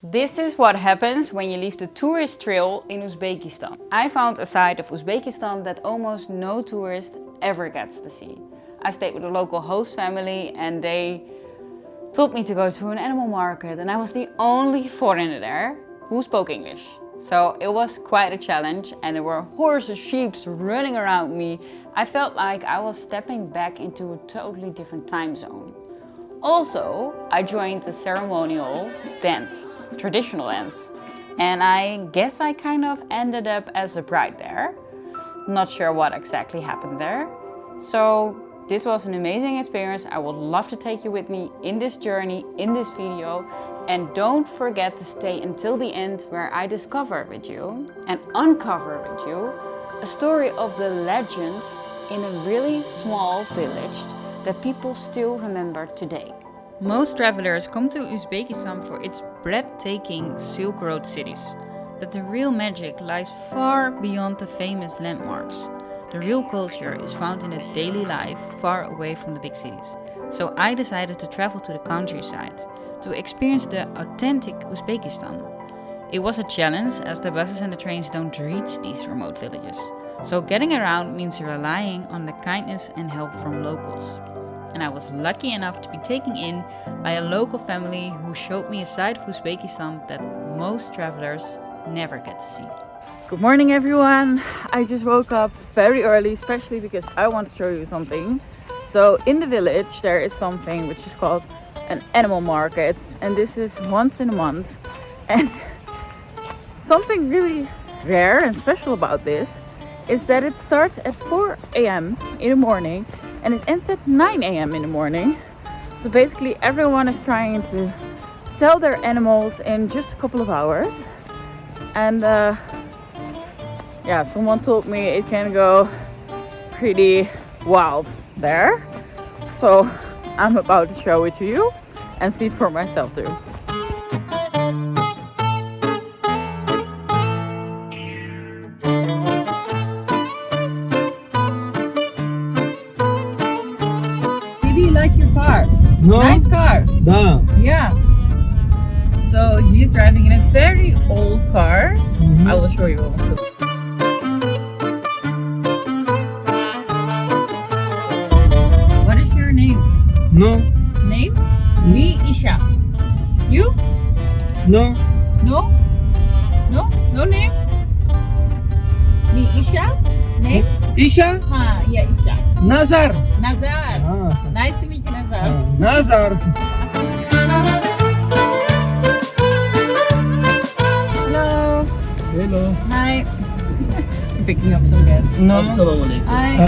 This is what happens when you leave the tourist trail in Uzbekistan. I found a side of Uzbekistan that almost no tourist ever gets to see. I stayed with a local host family and they told me to go to an animal market, and I was the only foreigner there who spoke English. So it was quite a challenge, and there were horses, sheep running around me. I felt like I was stepping back into a totally different time zone. Also, I joined a ceremonial dance, traditional dance, and I guess I kind of ended up as a bride there. Not sure what exactly happened there. So this was an amazing experience. I would love to take you with me in this journey, in this video. And don't forget to stay until the end, where I discover with you and uncover with you a story of the legends in a really small village that people still remember today. Most travelers come to Uzbekistan for its breathtaking Silk Road cities, but the real magic lies far beyond the famous landmarks. The real culture is found in the daily life far away from the big cities. So I decided to travel to the countryside to experience the authentic Uzbekistan. It was a challenge, as the buses and the trains don't reach these remote villages. So getting around means relying on the kindness and help from locals. And I was lucky enough to be taken in by a local family who showed me a side of Uzbekistan that most travelers never get to see. Good morning everyone! I just woke up very early, especially because I want to show you something. So in the village there is something which is called an animal market, and this is once in a month. And something really rare and special about this is that it starts at 4 a.m. in the morning and it ends at 9 a.m. in the morning. So basically everyone is trying to sell their animals in just a couple of hours. And yeah, someone told me it can go pretty wild there. So I'm about to show it to you and see it for myself too. Did he like your car? No. Nice car. Da. Yeah. So he's driving in a very old car. I will show you also. What is your name? No. Name? Me, Isha. You? No. No? No? No name? Me, Isha? Name? Isha? Yeah, Isha. Nazar. Nazar. Ah. Nice to meet you, Nazar. Nazar. Hello. Hello. Hi. Picking up some guests. No. Hi.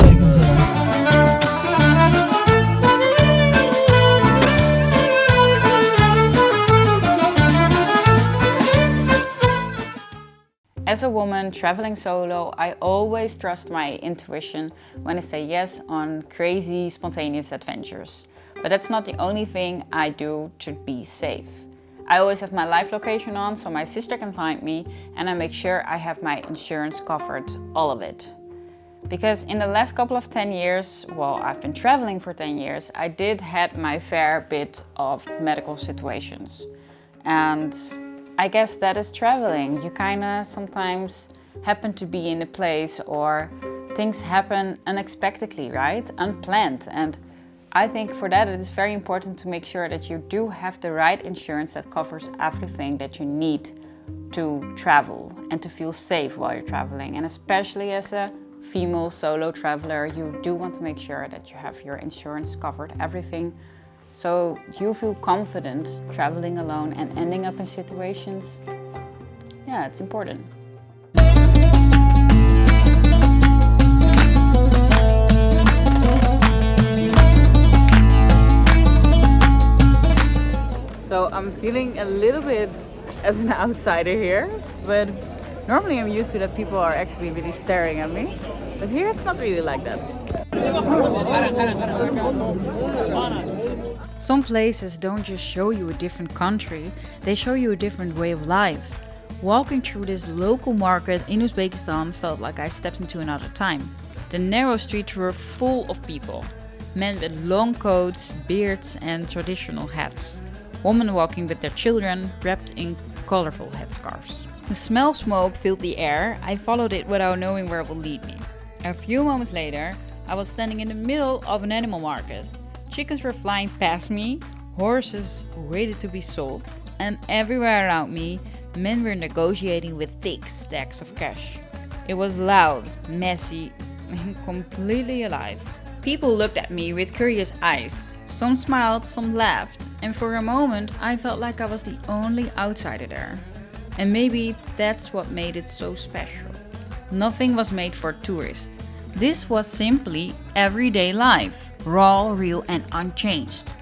As a woman traveling solo, I always trust my intuition when I say yes on crazy, spontaneous adventures. But that's not the only thing I do to be safe. I always have my live location on so my sister can find me, and I make sure I have my insurance covered, all of it. Because in the last couple of 10 years, well, I've been traveling for 10 years, I did had my fair bit of medical situations. And I guess that is traveling. You kinda sometimes happen to be in a place, or things happen unexpectedly, right? Unplanned. And I think for that it is very important to make sure that you do have the right insurance that covers everything that you need to travel and to feel safe while you're traveling. And especially as a female solo traveler, you do want to make sure that you have your insurance covered, everything, so you feel confident traveling alone and ending up in situations. Yeah, it's important. So I'm feeling a little bit as an outsider here, but normally I'm used to that people are actually really staring at me. But here it's not really like that. Some places don't just show you a different country, they show you a different way of life. Walking through this local market in Uzbekistan felt like I stepped into another time. The narrow streets were full of people. Men with long coats, beards and traditional hats. Women walking with their children wrapped in colorful headscarves. The smell of smoke filled the air. I followed it without knowing where it would lead me. A few moments later, I was standing in the middle of an animal market. Chickens were flying past me, horses waited to be sold, and everywhere around me, men were negotiating with thick stacks of cash. It was loud, messy, and completely alive. People looked at me with curious eyes. Some smiled, some laughed, and for a moment I felt like I was the only outsider there. And maybe that's what made it so special. Nothing was made for tourists. This was simply everyday life, raw, real, and unchanged.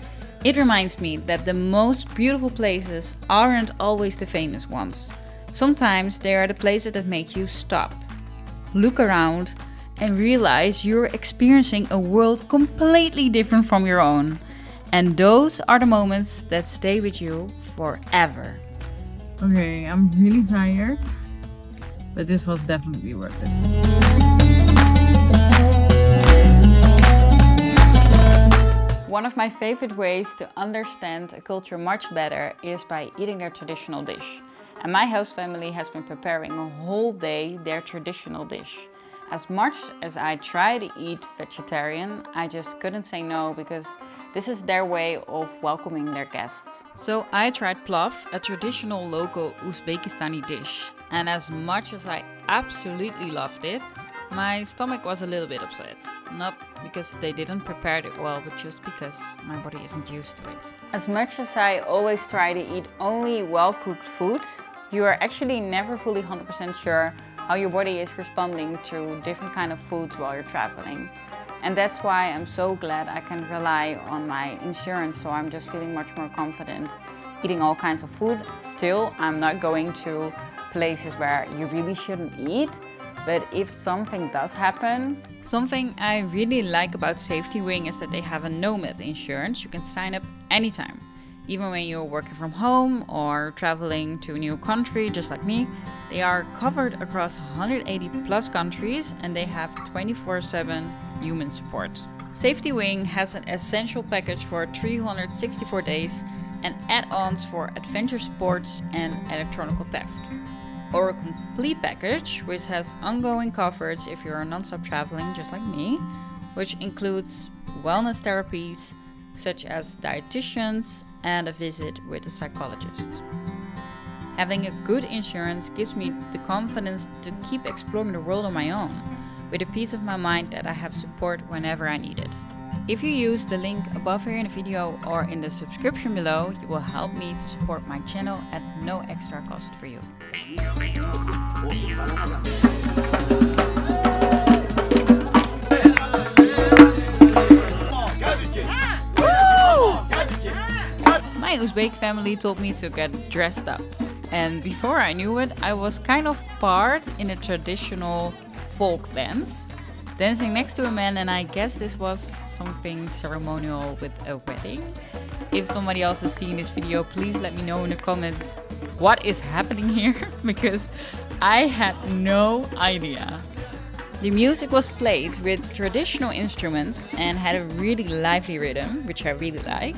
It reminds me that the most beautiful places aren't always the famous ones. Sometimes they are the places that make you stop, look around, and realize you're experiencing a world completely different from your own. And those are the moments that stay with you forever. Okay, I'm really tired, but this was definitely worth it. One of my favorite ways to understand a culture much better is by eating their traditional dish. And my host family has been preparing a whole day their traditional dish. As much as I try to eat vegetarian, I just couldn't say no because this is their way of welcoming their guests. So I tried plov, a traditional local Uzbekistani dish. And as much as I absolutely loved it, my stomach was a little bit upset. Not because they didn't prepare it well, but just because my body isn't used to it. As much as I always try to eat only well-cooked food, you are actually never fully 100% sure how your body is responding to different kind of foods while you're traveling. And that's why I'm so glad I can rely on my insurance, so I'm just feeling much more confident eating all kinds of food. Still, I'm not going to places where you really shouldn't eat. But if something does happen... Something I really like about Safety Wing is that they have a nomad insurance. You can sign up anytime. Even when you're working from home or traveling to a new country, just like me. They are covered across 180 plus countries and they have 24/7 human support. Safety Wing has an essential package for 364 days and add-ons for adventure sports and electronic theft. Or a complete package, which has ongoing coverage if you're non-stop traveling just like me, which includes wellness therapies such as dietitians and a visit with a psychologist. Having a good insurance gives me the confidence to keep exploring the world on my own, with a peace of my mind that I have support whenever I need it. If you use the link above here in the video or in the subscription below, you will help me to support my channel at no extra cost for you. My Uzbek family told me to get dressed up. And before I knew it, I was kind of part in a traditional folk dance, dancing next to a man, and I guess this was something ceremonial with a wedding. If somebody else has seen this video, please let me know in the comments what is happening here, because I had no idea. The music was played with traditional instruments and had a really lively rhythm, which I really like.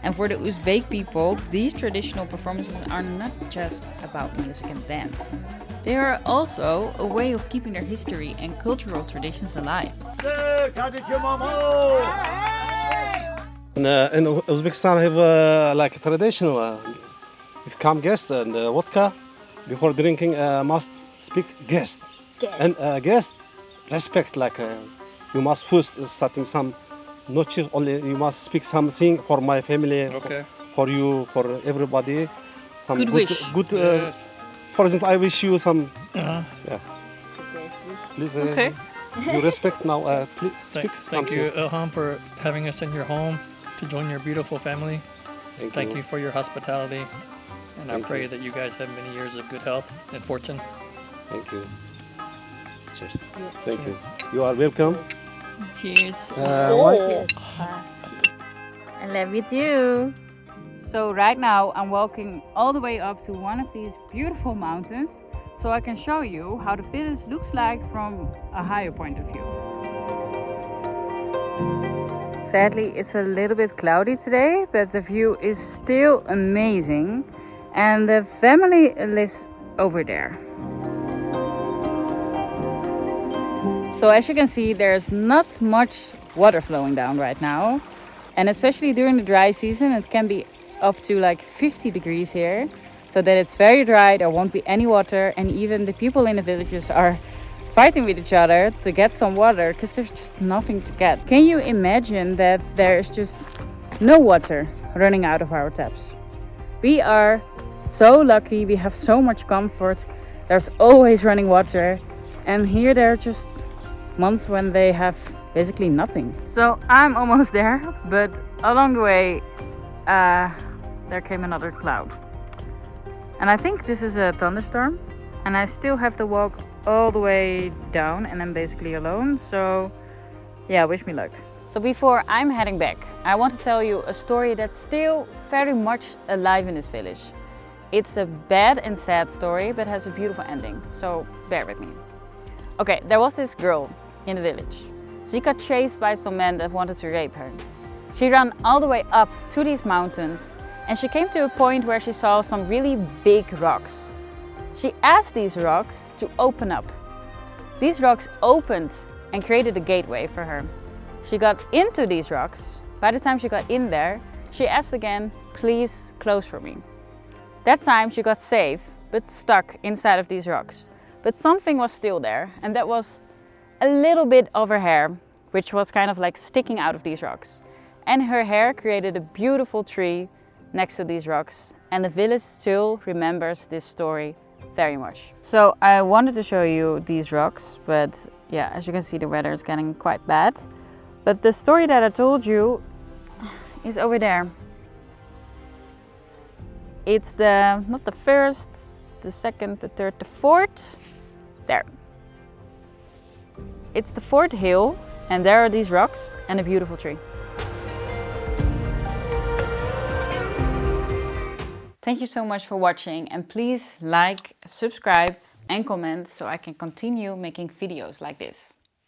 And for the Uzbek people, these traditional performances are not just about music and dance. They are also a way of keeping their history and cultural traditions alive. In Uzbekistan, have like a traditional. If come guest and vodka, before drinking, must speak guest. And guest respect, like you must first starting some noches only. You must speak something for my family, Okay. for you, for everybody. Some Good wish. Good. Yes. For example, I wish you some. Uh-huh. Yeah. Please. Okay. You respect now. Please speak Thank something. you, Ilham, for having us in your home to join your beautiful family. Thank you for your hospitality. And I Thank pray you. that you guys have many years of good health and fortune. Thank you. Cheers. Thank you. You are welcome. Cheers. What? I love you too. So right now I'm walking all the way up to one of these beautiful mountains so I can show you how the village looks like from a higher point of view. Sadly, it's a little bit cloudy today, but the view is still amazing. And the family lives over there. So as you can see, there's not much water flowing down right now. And especially during the dry season, it can be up to like 50 degrees here. So that it's very dry, there won't be any water. And even the people in the villages are fighting with each other to get some water because there's just nothing to get. Can you imagine that there's just no water running out of our taps? We are so lucky, we have so much comfort. There's always running water. And here there are just months when they have basically nothing. So I'm almost there, but along the way there came another cloud. And I think this is a thunderstorm, and I still have to walk all the way down and I'm basically alone. So yeah, wish me luck. So before I'm heading back, I want to tell you a story that's still very much alive in this village. It's a bad and sad story, but has a beautiful ending, so bear with me. Okay, there was this girl in the village. She got chased by some men that wanted to rape her. She ran all the way up to these mountains, and she came to a point where she saw some really big rocks. She asked these rocks to open up. These rocks opened and created a gateway for her. She got into these rocks. By the time she got in there, she asked again, please close for me. That time she got safe, but stuck inside of these rocks. But something was still there, and that was a little bit of her hair, which was kind of like sticking out of these rocks. And her hair created a beautiful tree next to these rocks, and the village still remembers this story very much. So I wanted to show you these rocks, but yeah, as you can see, the weather is getting quite bad. But the story that I told you is over there. It's not the first, the second, the third, the fourth. There. It's the fourth hill, and there are these rocks and a beautiful tree. Thank you so much for watching, and please like, subscribe and comment so I can continue making videos like this.